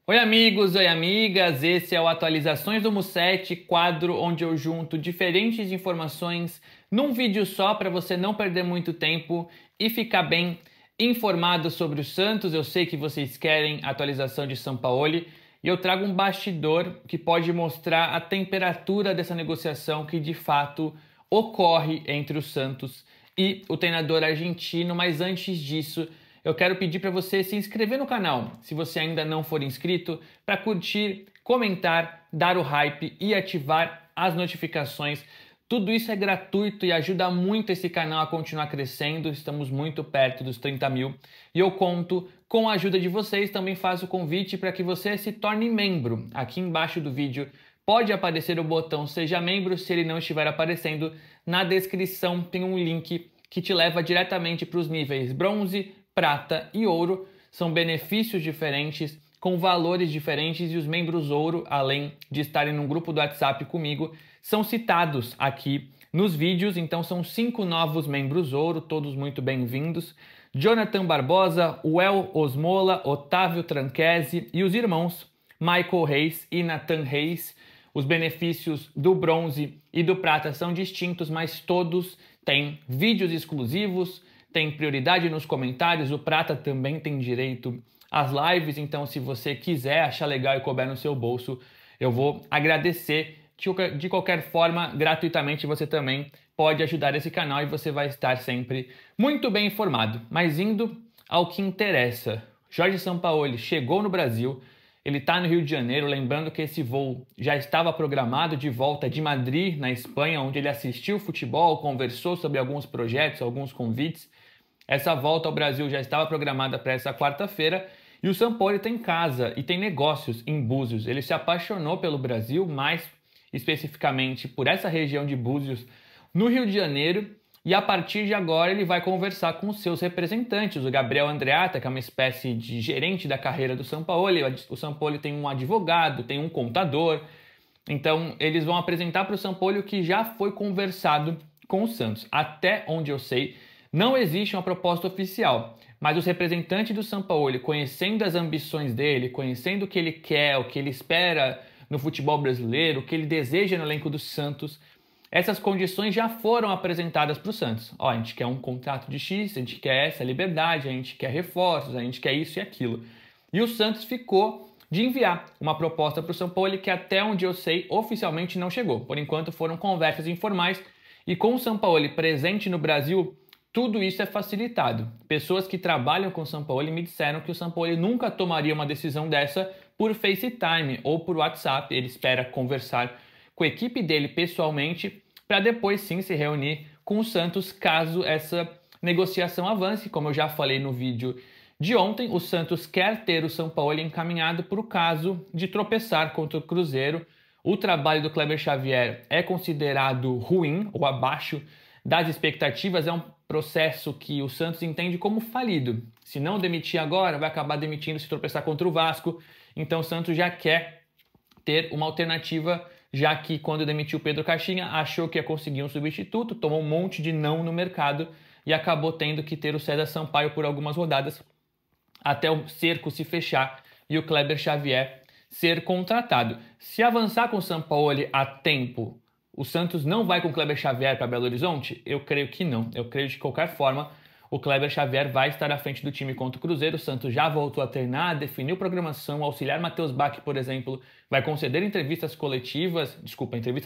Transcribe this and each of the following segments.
Oi amigos, oi amigas, esse é o Atualizações do Musset, quadro onde eu junto diferentes informações num vídeo só para você não perder muito tempo e ficar bem informado sobre o Santos. Eu sei que vocês querem atualização de Sampaoli e eu trago um bastidor que pode mostrar a temperatura dessa negociação que de fato ocorre entre o Santos e o treinador argentino, mas antes disso eu quero pedir para você se inscrever no canal, se você ainda não for inscrito, para curtir, comentar, dar o hype e ativar as notificações. Tudo isso é gratuito e ajuda muito esse canal a continuar crescendo. Estamos muito perto dos 30 mil e eu conto com a ajuda de vocês. Também faço o convite para que você se torne membro. Aqui embaixo do vídeo pode aparecer o botão Seja Membro. Se ele não estiver aparecendo, na descrição tem um link que te leva diretamente para os níveis bronze, prata e ouro. São benefícios diferentes, com valores diferentes, e os membros ouro, além de estarem num grupo do WhatsApp comigo, são citados aqui nos vídeos. Então são 5 novos membros ouro, todos muito bem-vindos: Jonathan Barbosa, Uel Osmola, Otávio Tranquese e os irmãos Michael Reis e Nathan Reis. Os benefícios do bronze e do prata são distintos, mas todos têm vídeos exclusivos, tem prioridade nos comentários. O prata também tem direito às lives, então se você quiser, achar legal e couber no seu bolso, eu vou agradecer. De qualquer forma, gratuitamente, você também pode ajudar esse canal e você vai estar sempre muito bem informado. Mas indo ao que interessa, Jorge Sampaoli chegou no Brasil, ele está no Rio de Janeiro. Lembrando que esse voo já estava programado de volta de Madrid, na Espanha, onde ele assistiu futebol, conversou sobre alguns projetos, alguns convites. Essa volta ao Brasil já estava programada para essa quarta-feira e o Sampaoli tem casa e tem negócios em Búzios. Ele se apaixonou pelo Brasil, mais especificamente por essa região de Búzios, no Rio de Janeiro, e a partir de agora ele vai conversar com os seus representantes, o Gabriel Andreatta, que é uma espécie de gerente da carreira do Sampaoli. O Sampaoli tem um advogado, tem um contador, então eles vão apresentar para o Sampaoli o que já foi conversado com o Santos. Até onde eu sei, não existe uma proposta oficial, mas os representantes do Sampaoli, conhecendo as ambições dele, conhecendo o que ele quer, o que ele espera no futebol brasileiro, o que ele deseja no elenco do Santos, essas condições já foram apresentadas para o Santos. Ó, a gente quer um contrato de X, a gente quer essa liberdade, a gente quer reforços, a gente quer isso e aquilo. E o Santos ficou de enviar uma proposta para o Sampaoli que, até onde eu sei, oficialmente não chegou. Por enquanto foram conversas informais, e com o Sampaoli presente no Brasil, tudo isso é facilitado. Pessoas que trabalham com o Sampaoli me disseram que o Sampaoli nunca tomaria uma decisão dessa por FaceTime ou por WhatsApp. Ele espera conversar com a equipe dele pessoalmente para depois sim se reunir com o Santos caso essa negociação avance. Como eu já falei no vídeo de ontem, o Santos quer ter o Sampaoli encaminhado para o caso de tropeçar contra o Cruzeiro. O trabalho do Kleber Xavier é considerado ruim ou abaixo das expectativas. É um processo que o Santos entende como falido. Se não demitir agora, vai acabar demitindo se tropeçar contra o Vasco. Então o Santos já quer ter uma alternativa, já que quando demitiu o Pedro Caixinha, achou que ia conseguir um substituto, tomou um monte de não no mercado e acabou tendo que ter o César Sampaio por algumas rodadas até o cerco se fechar e o Kleber Xavier ser contratado. Se avançar com o Sampaoli a tempo, o Santos não vai com o Kleber Xavier para Belo Horizonte? Eu creio que não. Eu creio de qualquer forma o Kleber Xavier vai estar à frente do time contra o Cruzeiro. O Santos já voltou a treinar, definiu programação. O auxiliar Matheus Bach, por exemplo, vai conceder entrevistas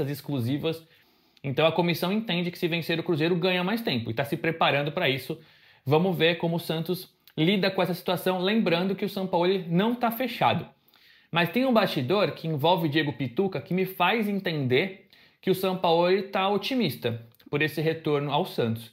exclusivas. Então a comissão entende que se vencer o Cruzeiro ganha mais tempo e está se preparando para isso. Vamos ver como o Santos lida com essa situação, lembrando que o Sampaoli não está fechado. Mas tem um bastidor que envolve Diego Pituca que me faz entender que o Sampaoli está otimista por esse retorno ao Santos.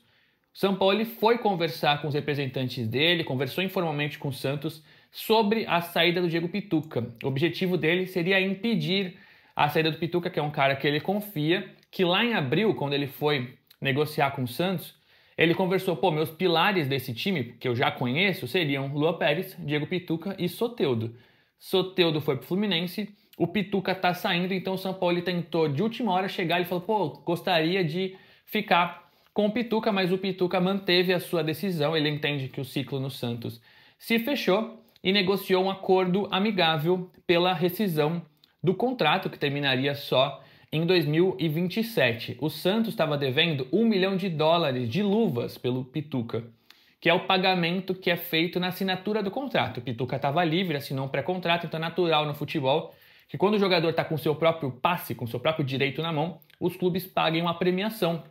O Sampaoli foi conversar com os representantes dele, conversou informalmente com o Santos sobre a saída do Diego Pituca. O objetivo dele seria impedir a saída do Pituca, que é um cara que ele confia, que lá em abril, quando ele foi negociar com o Santos, ele conversou: meus pilares desse time, que eu já conheço, seriam Lua Pérez, Diego Pituca e Soteldo. Soteldo foi pro Fluminense, o Pituca tá saindo, então o Sampaoli tentou de última hora chegar e falou: gostaria de ficar com o Pituca, mas o Pituca manteve a sua decisão. Ele entende que o ciclo no Santos se fechou e negociou um acordo amigável pela rescisão do contrato, que terminaria só em 2027. O Santos estava devendo $1 milhão de luvas pelo Pituca, que é o pagamento que é feito na assinatura do contrato. O Pituca estava livre, assinou um pré-contrato, então é natural no futebol que quando o jogador está com seu próprio passe, com seu próprio direito na mão, os clubes paguem uma premiação.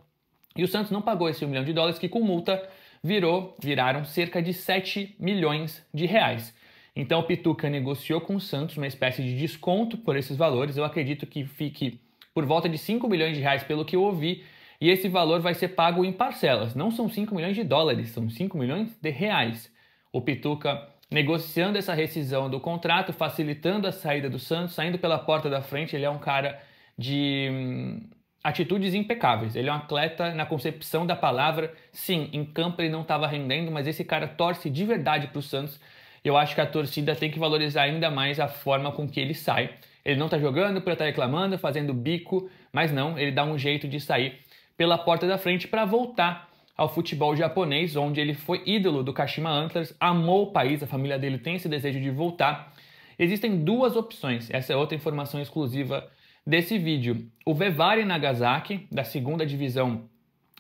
E o Santos não pagou esse $1 milhão, que com multa viraram cerca de 7 milhões de reais. Então o Pituca negociou com o Santos uma espécie de desconto por esses valores. Eu acredito que fique por volta de 5 milhões de reais, pelo que eu ouvi, e esse valor vai ser pago em parcelas. Não são 5 milhões de dólares, são 5 milhões de reais. O Pituca negociando essa rescisão do contrato, facilitando a saída do Santos, saindo pela porta da frente. Ele é um cara de atitudes impecáveis. Ele é um atleta na concepção da palavra. Sim, em campo ele não estava rendendo, mas esse cara torce de verdade para o Santos. Eu acho que a torcida tem que valorizar ainda mais a forma com que ele sai. Ele não está jogando para estar reclamando, fazendo bico, mas não, ele dá um jeito de sair pela porta da frente para voltar ao futebol japonês, onde ele foi ídolo do Kashima Antlers, amou o país, a família dele tem esse desejo de voltar. Existem duas opções, essa é outra informação exclusiva desse vídeo. O Vevare Nagasaki, da segunda divisão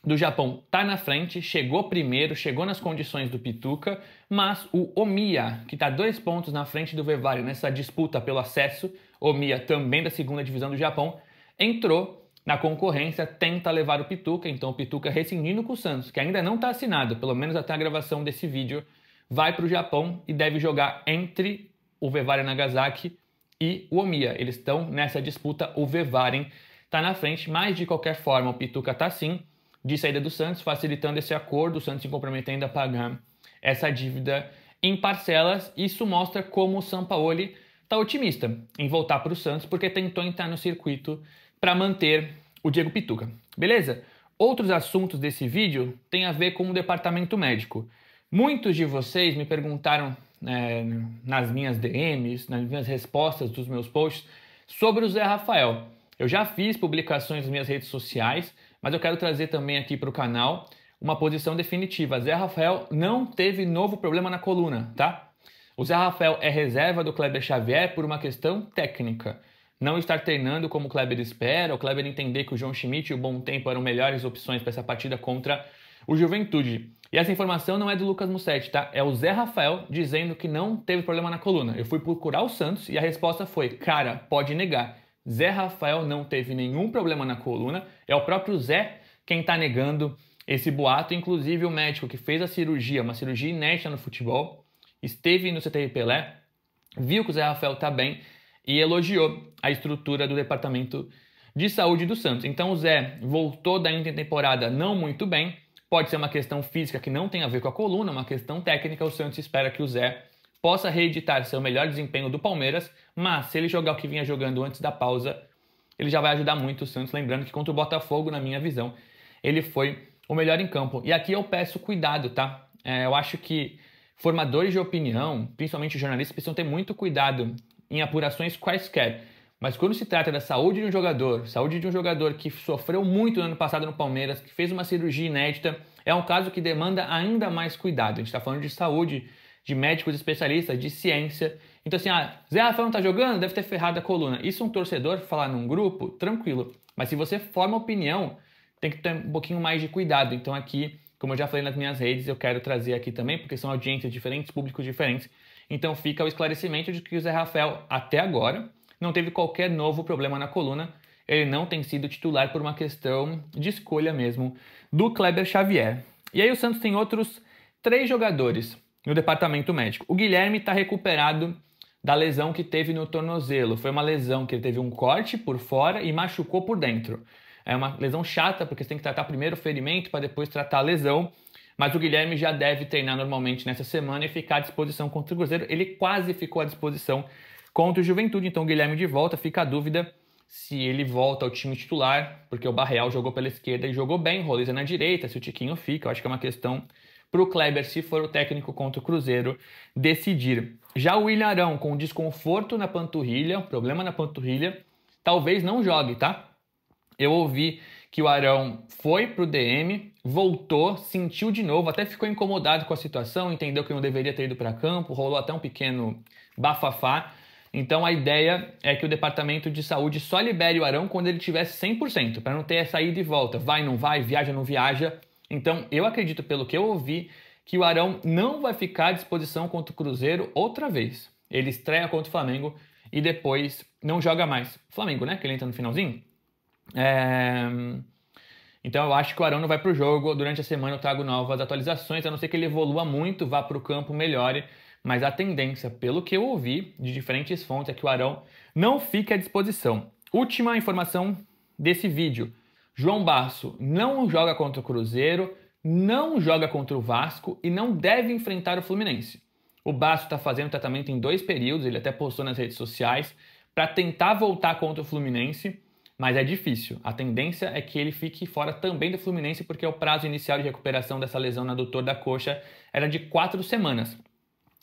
do Japão, está na frente, chegou primeiro, chegou nas condições do Pituca, mas o Omiya, que está 2 pontos na frente do Vevare nessa disputa pelo acesso, Omiya também da segunda divisão do Japão, entrou na concorrência, tenta levar o Pituca, então o Pituca rescindindo com o Santos, que ainda não está assinado, pelo menos até a gravação desse vídeo, vai para o Japão e deve jogar entre o Vevare Nagasaki e o Omiya. Eles estão nessa disputa, o Vevaren está na frente, mas de qualquer forma o Pituca está sim de saída do Santos, facilitando esse acordo, o Santos se comprometendo a pagar essa dívida em parcelas. Isso mostra como o Sampaoli está otimista em voltar para o Santos, porque tentou entrar no circuito para manter o Diego Pituca. Beleza? Outros assuntos desse vídeo têm a ver com o departamento médico. Muitos de vocês me perguntaram nas minhas DMs, nas minhas respostas dos meus posts, sobre o Zé Rafael. Eu já fiz publicações nas minhas redes sociais, mas eu quero trazer também aqui para o canal uma posição definitiva. Zé Rafael não teve novo problema na coluna, tá? O Zé Rafael é reserva do Kleber Xavier por uma questão técnica. Não estar treinando como o Kleber espera, o Kleber entender que o João Schmidt e o Bom Tempo eram melhores opções para essa partida contra o Juventude. E essa informação não é do Lucas Mussetti, tá? É o Zé Rafael dizendo que não teve problema na coluna. Eu fui procurar o Santos e a resposta foi: cara, pode negar. Zé Rafael não teve nenhum problema na coluna. É o próprio Zé quem está negando esse boato. Inclusive o médico que fez a cirurgia, uma cirurgia inédita no futebol, esteve no CTI Pelé, viu que o Zé Rafael está bem e elogiou a estrutura do departamento de saúde do Santos. Então o Zé voltou da intertemporada não muito bem. Pode ser uma questão física que não tem a ver com a coluna, uma questão técnica. O Santos espera que o Zé possa reeditar seu melhor desempenho do Palmeiras, mas se ele jogar o que vinha jogando antes da pausa, ele já vai ajudar muito o Santos. Lembrando que contra o Botafogo, na minha visão, ele foi o melhor em campo. E aqui eu peço cuidado, tá? Eu acho que formadores de opinião, principalmente jornalistas, precisam ter muito cuidado em apurações quaisquer. Mas quando se trata da saúde de um jogador que sofreu muito no ano passado no Palmeiras, que fez uma cirurgia inédita, é um caso que demanda ainda mais cuidado. A gente está falando de saúde, de médicos especialistas, de ciência. Então assim, Zé Rafael não tá jogando, deve ter ferrado a coluna. Isso um torcedor falar num grupo, tranquilo. Mas se você forma opinião, tem que ter um pouquinho mais de cuidado. Então aqui, como eu já falei nas minhas redes, eu quero trazer aqui também, porque são audiências diferentes, públicos diferentes. Então fica o esclarecimento de que o Zé Rafael, até agora, não teve qualquer novo problema na coluna. Ele não tem sido titular por uma questão de escolha mesmo do Kleber Xavier. E aí o Santos tem outros 3 jogadores no departamento médico. O Guilherme está recuperado da lesão que teve no tornozelo. Foi uma lesão que ele teve um corte por fora e machucou por dentro. É uma lesão chata, porque você tem que tratar primeiro o ferimento para depois tratar a lesão. Mas o Guilherme já deve treinar normalmente nessa semana e ficar à disposição contra o Cruzeiro. Ele quase ficou à disposição contra o Juventude. Então o Guilherme de volta, fica a dúvida se ele volta ao time titular, porque o Barreal jogou pela esquerda e jogou bem, o Roleza na direita, se o Tiquinho fica. Eu acho que é uma questão para o Kleber, se for o técnico contra o Cruzeiro, decidir. Já o William Arão, com desconforto na panturrilha, problema na panturrilha, talvez não jogue, tá? Eu ouvi que o Arão foi pro DM, voltou, sentiu de novo, até ficou incomodado com a situação, entendeu que não deveria ter ido para campo, rolou até um pequeno bafafá. Então a ideia é que o departamento de saúde só libere o Arão quando ele tivesse 100%, para não ter essa ida e volta, vai, não vai, viaja, não viaja. Então eu acredito, pelo que eu ouvi, que o Arão não vai ficar à disposição contra o Cruzeiro outra vez. Ele estreia contra o Flamengo e depois não joga mais. Flamengo, né? Que ele entra no finalzinho. Então eu acho que o Arão não vai para o jogo. Durante a semana eu trago novas atualizações, a não ser que ele evolua muito, vá para o campo, melhore. Mas a tendência, pelo que eu ouvi de diferentes fontes, é que o Arão não fique à disposição. Última informação desse vídeo. João Basso não joga contra o Cruzeiro, não joga contra o Vasco e não deve enfrentar o Fluminense. O Basso está fazendo tratamento em 2 períodos, ele até postou nas redes sociais, para tentar voltar contra o Fluminense, mas é difícil. A tendência é que ele fique fora também do Fluminense, porque o prazo inicial de recuperação dessa lesão na adutor da coxa era de 4 semanas.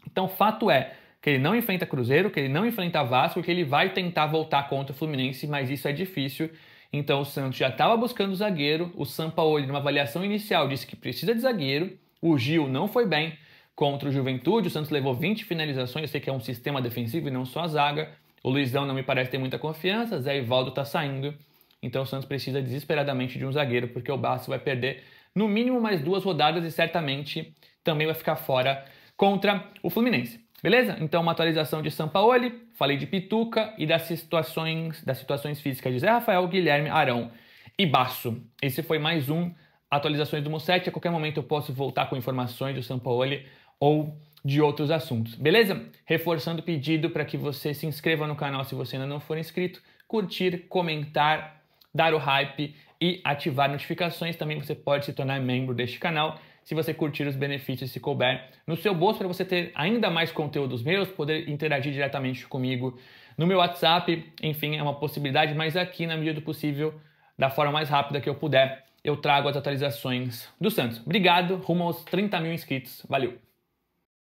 Então, fato é que ele não enfrenta Cruzeiro, que ele não enfrenta Vasco, que ele vai tentar voltar contra o Fluminense, mas isso é difícil. Então, o Santos já estava buscando zagueiro, o Sampaoli, numa avaliação inicial, disse que precisa de zagueiro, o Gil não foi bem contra o Juventude, o Santos levou 20 finalizações, eu sei que é um sistema defensivo e não só a zaga, o Luizão não me parece ter muita confiança, Zé Ivaldo está saindo, então o Santos precisa desesperadamente de um zagueiro, porque o Basso vai perder no mínimo mais 2 rodadas e certamente também vai ficar fora contra o Fluminense. Beleza? Então, uma atualização de Sampaoli, falei de Pituca e das situações físicas de Zé Rafael, Guilherme, Arão e Basso. Esse foi mais um Atualizações do Musset. A qualquer momento eu posso voltar com informações do Sampaoli ou de outros assuntos. Beleza? Reforçando o pedido para que você se inscreva no canal se você ainda não for inscrito, curtir, comentar, dar o hype e ativar notificações. Também você pode se tornar membro deste canal se você curtir os benefícios se couber no seu bolso, para você ter ainda mais conteúdos meus, poder interagir diretamente comigo no meu WhatsApp. Enfim, é uma possibilidade, mas aqui, na medida do possível, da forma mais rápida que eu puder, eu trago as atualizações do Santos. Obrigado, rumo aos 30 mil inscritos. Valeu!